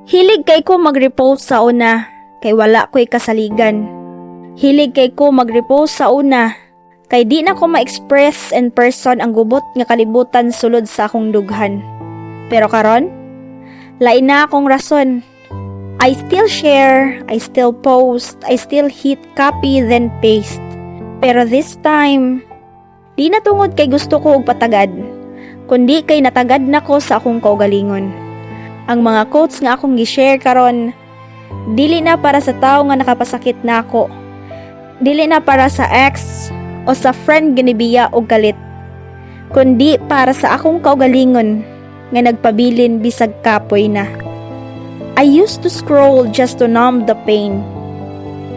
Hilig kay ko mag-repost sa una, kay wala ko'y kasaligan. Hilig kay ko mag-repost sa una, kay di na ko ma-express in person ang gubot nga kalibutan sulod sa akong dughan. Pero karon, lain na akong rason. I still share, I still post, I still hit copy then paste. Pero this time, di na tungod kay gusto ko og patagad, kundi kay natagad na ko sa akong kaugalingon. Ang mga quotes nga akong gi-share karon, dili na para sa tao nga nakapasakit na ako. Dili na para sa ex o sa friend ginibiya og galit, kundi para sa akong kaugalingon nga nagpabilin bisag kapoy na. I used to scroll just to numb the pain.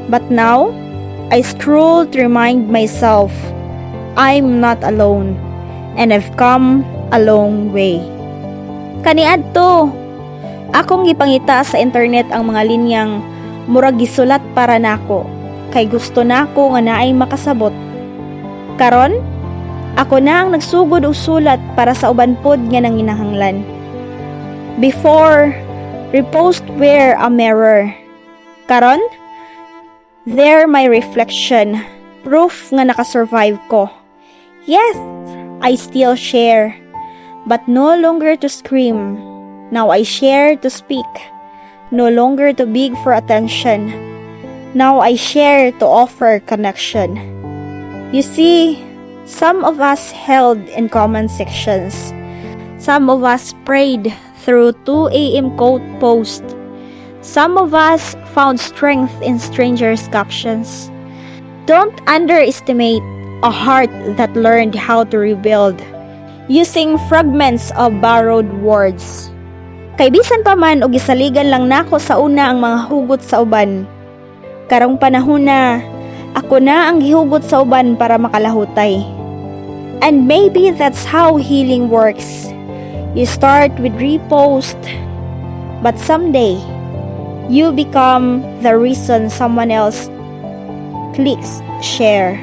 But now, I scroll to remind myself I'm not alone and I've come a long way. Kaniadto, akong gipangita sa internet ang mga linyang murag gisulat para nako kay gusto nako nga naay makasabot. Karon, ako na ang nagsugod og sulat para sa uban pod nga nanginahanglan. Before, repost wear a mirror. Karon, there my reflection, proof nga nakasurvive ko. Yes, I still share, but no longer to scream. Now I share to speak, no longer to beg for attention. Now I share to offer connection. You see, some of us held in comment sections. Some of us prayed through 2 a.m. quote post. Some of us found strength in strangers' captions. Don't underestimate a heart that learned how to rebuild using fragments of borrowed words. Kay bisan pa man og gisaligan lang nako sa una ang mga hugot sa uban. Karong panahon na ako na ang gihugot sa uban para makalahutay. And maybe that's how healing works. You start with repost, but someday, you become the reason someone else clicks share.